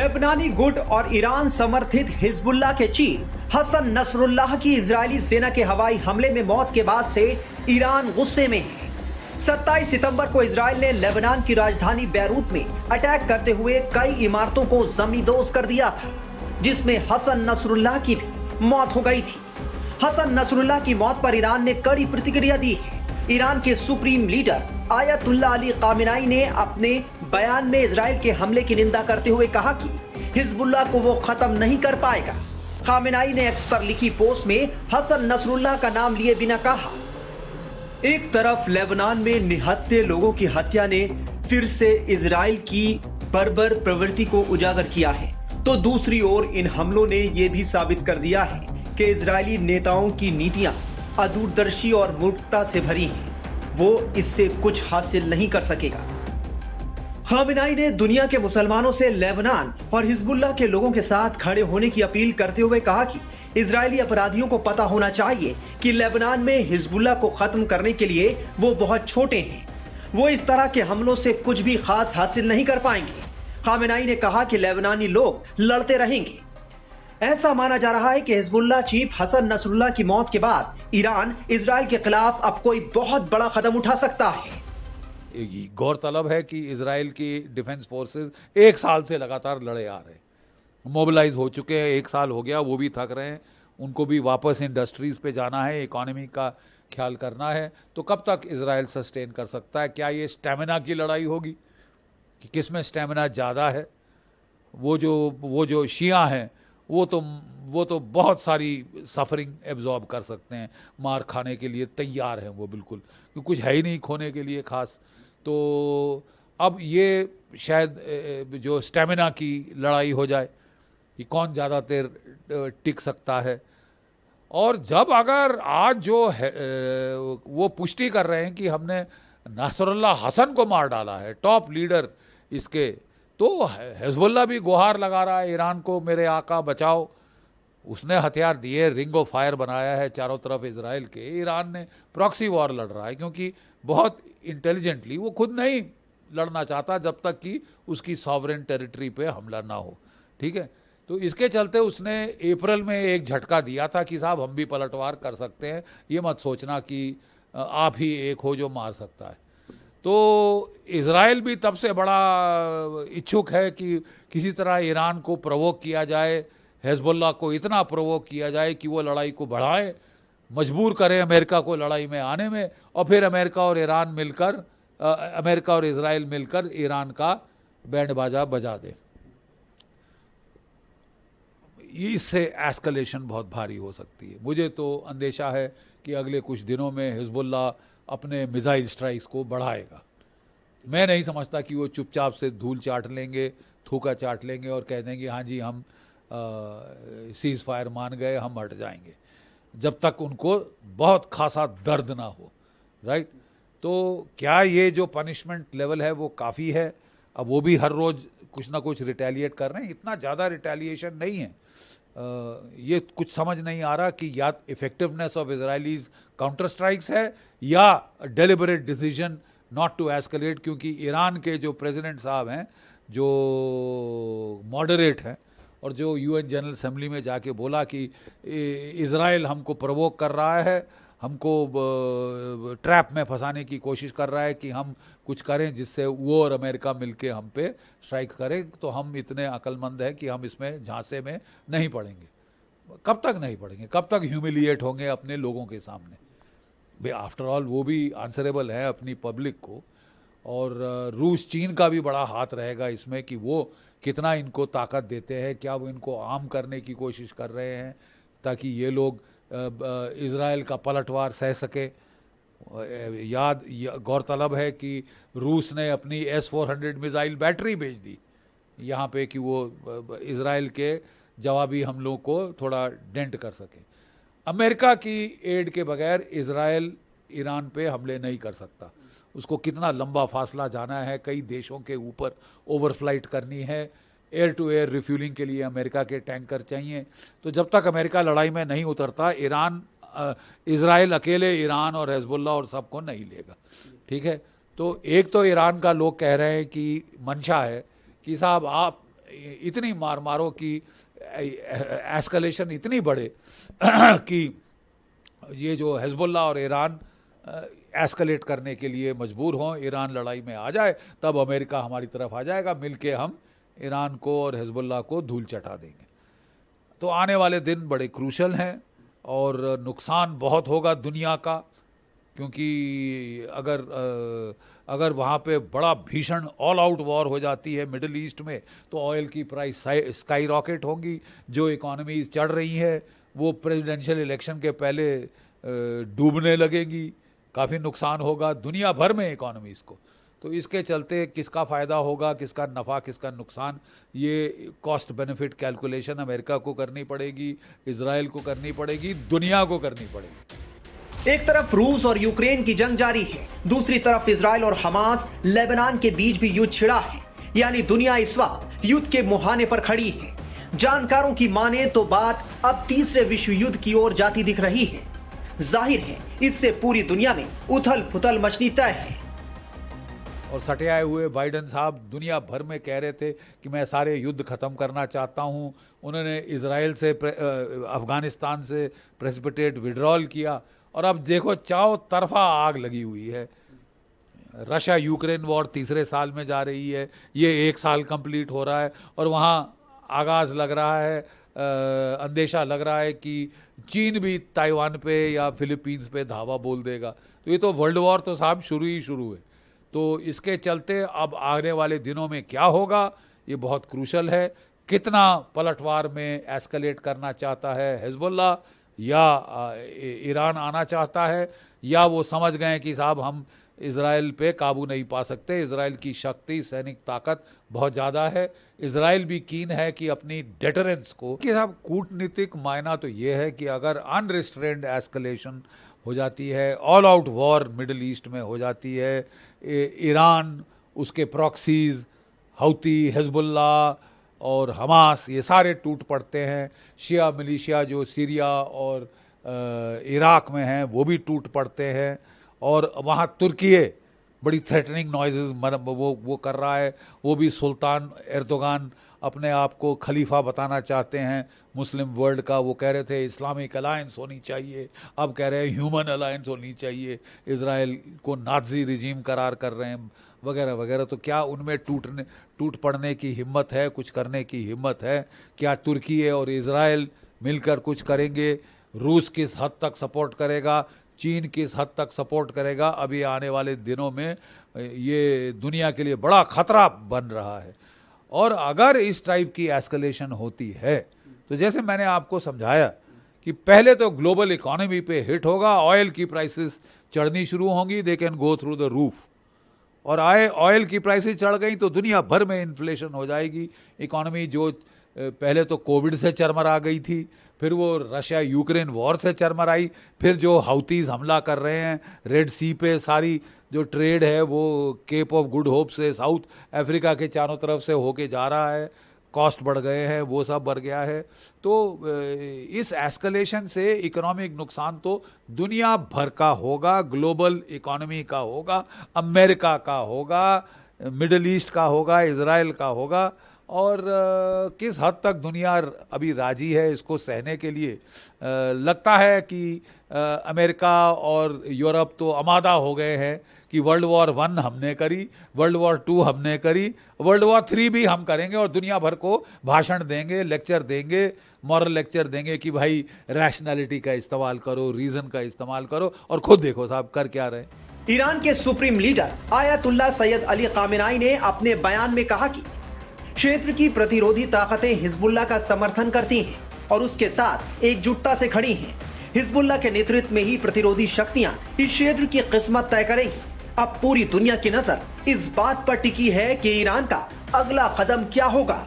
लेबनानी गुट और ईरान समर्थित हिजबुल्लाह के चीफ हसन नसरुल्लाह की इजरायली सेना के हवाई हमले में मौत के बाद से ईरान गुस्से में है। 27 सितंबर को इजरायल ने लेबनान की राजधानी बैरूत में अटैक करते हुए कई इमारतों को जमींदोज कर दिया था, जिसमें हसन नसरुल्लाह की भी मौत हो गई थी। हसन नसरुल्लाह की मौत पर ईरान ने कड़ी प्रतिक्रिया दी है। ईरान के supreme leader Ayatollah Ali Khamenei ने अपने बयान में इजरायल के हमले की निंदा करते हुए कहा कि हिजबुल्लाह को वो खत्म नहीं कर पाएगा। खामेनेई ने एक्स पर लिखी पोस्ट में हसन नसरुल्लाह का नाम लिए बिना कहा, एक तरफ लेबनान में निहत्थे लोगों की हत्या ने फिर से इजरायल की बर्बर प्रवृत्ति को उजागर किया है, तो दूसरी ओर इन हमलों ने यह भी साबित कर दिया है कि इजरायली नेताओं की नीतियां अदूरदर्शी और मूर्खता से भरी हैं। वो इससे कुछ हासिल नहीं कर सकेगा। खामेनेई ने दुनिया के मुसलमानों से लेबनान और हिजबुल्लाह के लोगों के साथ खड़े होने की अपील करते हुए कहा कि इजरायली अपराधियों को पता होना चाहिए कि लेबनान में हिजबुल्लाह को खत्म करने के लिए वो बहुत छोटे हैं। वो इस तरह के हमलों से कुछ भी खास हासिल नहीं कर पाएंगे। खामेनेई ने कहा कि लेबनानी लोग लड़ते रहेंगे। ऐसा माना जा रहा है कि हिजबुल्लाह चीफ हसन नसरुल्लाह की मौत के बाद ईरान इजरायल के खिलाफ अब कोई बहुत बड़ा कदम उठा सकता है। गौरतलब है कि इजरायल की डिफेंस फोर्सेस 1 साल से लगातार लड़े आ रहे हैं, मोबिलाइज हो चुके हैं। 1 साल हो गया, वो भी थक रहे हैं, उनको भी वापस इंडस्ट्रीज पे जाना है, इकोनॉमी का ख्याल करना है। तो कब तक इजरायल सस्टेन कर सकता है? क्या ये स्टेमिना की लड़ाई होगी कि किस में स्टेमिना ज़्यादा है? वो जो शिया हैं वो तो बहुत सारी सफरिंग एब्जॉर्ब कर सकते हैं, मार खाने के लिए तैयार हैं वो बिल्कुल, क्योंकि कुछ है ही नहीं खोने के लिए खास। तो अब ये शायद जो स्टेमिना की लड़ाई हो जाए कि कौन ज़्यादा देर टिक सकता है। और जब अगर आज जो है वो पुष्टि कर रहे हैं कि हमने नासरुल्लाह हसन को मार डाला है, टॉप लीडर इसके, तो हिजबुल्लाह भी गुहार लगा रहा है ईरान को, मेरे आका बचाओ। उसने हथियार दिए, रिंग ऑफ फायर बनाया है चारों तरफ इजराइल के। ईरान ने प्रॉक्सी वॉर लड़ रहा है, क्योंकि बहुत इंटेलिजेंटली वो खुद नहीं लड़ना चाहता जब तक कि उसकी सॉवरेन टेरिटरी पे हमला ना हो। ठीक है, तो इसके चलते उसने अप्रैल में एक झटका दिया था कि साहब हम भी पलटवार कर सकते हैं, ये मत सोचना कि आप ही एक हो जो मार सकता है। तो इजराइल भी तब से बड़ा इच्छुक है कि किसी तरह ईरान को प्रोवोक किया जाए, हिजबुल्लाह को इतना प्रोवोक किया जाए कि वो लड़ाई को बढ़ाए, मजबूर करें अमेरिका को लड़ाई में आने में, और फिर अमेरिका और इजराइल मिलकर ईरान का बैंड बाजा बजा दे। इससे एस्केलेशन बहुत भारी हो सकती है। मुझे तो अंदेशा है कि अगले कुछ दिनों में हिजबुल्लाह अपने मिसाइल स्ट्राइक्स को बढ़ाएगा। मैं नहीं समझता कि वो चुपचाप से धूल चाट लेंगे, थूका चाट लेंगे और कह देंगे हाँ जी हम सीज फायर मान गए, हम हट जाएंगे, जब तक उनको बहुत खासा दर्द ना हो। राइट, तो क्या ये जो पनिशमेंट लेवल है वो काफ़ी है? अब वो भी हर रोज़ कुछ ना कुछ रिटेलिएट कर रहे हैं, इतना ज़्यादा रिटेलिएशन नहीं है। ये कुछ समझ नहीं आ रहा कि या effectiveness of Israelis counter strikes है या deliberate decision not to escalate, क्योंकि ईरान के जो प्रेसिडेंट साहब हैं, जो मॉडरेट हैं और जो यूएन जनरल असेंबली में जाके बोला कि इजराइल हमको प्रवोक कर रहा है, हमको ट्रैप में फंसाने की कोशिश कर रहा है कि हम कुछ करें जिससे वो और अमेरिका मिलके हम पे स्ट्राइक करें, तो हम इतने अक्लमंद हैं कि हम इसमें झांसे में नहीं पड़ेंगे। कब तक नहीं पड़ेंगे? कब तक ह्यूमिलिएट होंगे अपने लोगों के सामने? भाई आफ्टर ऑल वो भी आंसरेबल है अपनी पब्लिक को, और रूस चीन का भी बड़ा हाथ रहेगा इसमें कि वो कितना इनको ताकत देते हैं, क्या वो इनको आर्म करने की कोशिश कर रहे हैं ताकि ये लोग इजराइल का पलटवार सह सके। गौरतलब है कि रूस ने अपनी S-400 मिसाइल बैटरी भेज दी यहाँ पे कि वो इजराइल के जवाबी हमलों को थोड़ा डेंट कर सके। अमेरिका की एड के बगैर इजराइल ईरान पे हमले नहीं कर सकता। उसको कितना लंबा फासला जाना है, कई देशों के ऊपर ओवरफ्लाइट करनी है, एयर टू एयर रिफ्यूलिंग के लिए अमेरिका के टैंकर चाहिए। तो जब तक अमेरिका लड़ाई में नहीं उतरता, इजराइल अकेले ईरान और हिजबुल्लाह और सबको नहीं लेगा। ठीक है, तो एक तो ईरान का लोग कह रहे हैं कि मंशा है कि साहब आप इतनी मार मारो कि एस्केलेशन इतनी बढ़े कि ये जो हिजबुल्लाह और ईरान एस्केलेट करने के लिए मजबूर हों, ईरान लड़ाई में आ जाए, तब अमेरिका हमारी तरफ आ जाएगा, मिलके हम ईरान को और हिजबुल्लाह को धूल चटा देंगे। तो आने वाले दिन बड़े क्रूशल हैं और नुकसान बहुत होगा दुनिया का, क्योंकि अगर वहाँ पे बड़ा भीषण ऑल आउट वॉर हो जाती है मिडिल ईस्ट में, तो ऑयल की प्राइस स्काई रॉकेट होंगी। जो इकोनॉमीज चढ़ रही है वो प्रेसिडेंशियल इलेक्शन के पहले डूबने लगेगी, काफ़ी नुकसान होगा दुनिया भर में इकोनॉमीज़ को। तो इसके चलते किसका फ़ायदा होगा, किसका नफ़ा, किसका नुकसान, ये कॉस्ट बेनिफिट कैलकुलेशन अमेरिका को करनी पड़ेगी, इजराइल को करनी पड़ेगी, दुनिया को करनी पड़ेगी। एक तरफ रूस और यूक्रेन की जंग जारी है, दूसरी तरफ इजराइल और हमास लेबनान के बीच भी युद्ध छिड़ा है। यानी दुनिया इस वक्त युद्ध के मुहाने पर खड़ी है। जानकारों की माने तो बात अब तीसरे विश्व युद्ध की ओर जाती दिख रही है। जाहिर है इससे पूरी दुनिया में उथल पुथल मचनी तय है। और सटे आए हुए बाइडेन साहब दुनिया भर में कह रहे थे कि मैं सारे युद्ध ख़त्म करना चाहता हूँ। उन्होंने इजराइल से अफ़गानिस्तान से प्रेसिपिटेट विड्रॉल किया, और अब देखो चारों तरफा आग लगी हुई है। रशिया यूक्रेन वॉर तीसरे साल में जा रही है, ये 1 साल कंप्लीट हो रहा है, और वहाँ आगाज़ लग रहा है, अंदेशा लग रहा है कि चीन भी ताइवान पे या फिलीपींस पे धावा बोल देगा। तो ये तो वर्ल्ड वॉर तो साहब शुरू ही शुरू है। तो इसके चलते अब आने वाले दिनों में क्या होगा ये बहुत क्रूशल है। कितना पलटवार में एस्केलेट करना चाहता है हिजबुल्लाह, या ईरान आना चाहता है, या वो समझ गए कि साहब हम इजराइल पे काबू नहीं पा सकते, इजराइल की शक्ति सैनिक ताकत बहुत ज़्यादा है, इजराइल भी कीन है कि अपनी डेटरेंस को, कि साहब कूटनीतिक मायना तो ये है कि अगर अनरिस्ट्रेंड एस्केलेशन हो जाती है, all out war middle east में हो जाती है, ईरान, उसके प्रॉक्सीज हौती, हिजबुल्लाह और हमास ये सारे टूट पड़ते हैं, शिया मिलिशिया जो सीरिया और इराक में हैं वो भी टूट पड़ते हैं, और वहाँ तुर्की बड़ी थ्रेटनिंग नॉइज़ेस वो कर रहा है, वो भी सुल्तान एर्दोगान अपने आप को खलीफा बताना चाहते हैं मुस्लिम वर्ल्ड का। वो कह रहे थे इस्लामिक अलायंस होनी चाहिए, अब कह रहे हैं ह्यूमन अलायंस होनी चाहिए, इजराइल को नाज़ी रिजीम करार कर रहे हैं वगैरह वगैरह। तो क्या उनमें टूट पड़ने की हिम्मत है, कुछ करने की हिम्मत है? क्या तुर्की और इजराइल मिलकर कुछ करेंगे? रूस किस हद तक सपोर्ट करेगा, चीन किस हद तक सपोर्ट करेगा? अभी आने वाले दिनों में ये दुनिया के लिए बड़ा खतरा बन रहा है। और अगर इस टाइप की एस्केलेशन होती है तो जैसे मैंने आपको समझाया कि पहले तो ग्लोबल इकोनॉमी पे हिट होगा, ऑयल की प्राइसेस चढ़नी शुरू होंगी, they can go through the roof, और ऑयल की प्राइसेस चढ़ गई तो दुनिया भर में इन्फ्लेशन हो जाएगी। इकोनॉमी जो पहले तो कोविड से चरमरा गई थी, फिर वो रशिया यूक्रेन वॉर से चरमराई, फिर जो हाउतीज हमला कर रहे हैं रेड सी पे, सारी जो ट्रेड है वो केप ऑफ गुड होप से साउथ अफ्रीका के चारों तरफ से होके जा रहा है, कॉस्ट बढ़ गए हैं, वो सब बढ़ गया है। तो इस एस्केलेशन से इकोनॉमिक नुकसान तो दुनिया भर का होगा, ग्लोबल इकोनॉमी का होगा, अमेरिका का होगा, मिडिल ईस्ट का होगा, इजराइल का होगा। और किस हद तक दुनिया अभी राजी है इसको सहने के लिए? लगता है कि अमेरिका और यूरोप तो आमादा हो गए हैं कि वर्ल्ड वॉर 1 हमने करी, वर्ल्ड वॉर 2 हमने करी, वर्ल्ड वॉर 3 भी हम करेंगे, और दुनिया भर को भाषण देंगे, लेक्चर देंगे, मॉरल लेक्चर देंगे कि भाई रैशनैलिटी का इस्तेमाल करो, रीज़न का इस्तेमाल करो, और खुद देखो साहब कर क्या रहे। ईरान के supreme leader ayatollah Syed Ali Khamenei ने अपने बयान में कहा कि क्षेत्र की प्रतिरोधी ताकतें हिजबुल्लाह का समर्थन करती हैं और उसके साथ एकजुटता से खड़ी हैं। हिजबुल्लाह के नेतृत्व में ही प्रतिरोधी शक्तियां इस क्षेत्र की किस्मत तय करेंगी। अब पूरी दुनिया की नजर इस बात पर टिकी है कि ईरान का अगला कदम क्या होगा।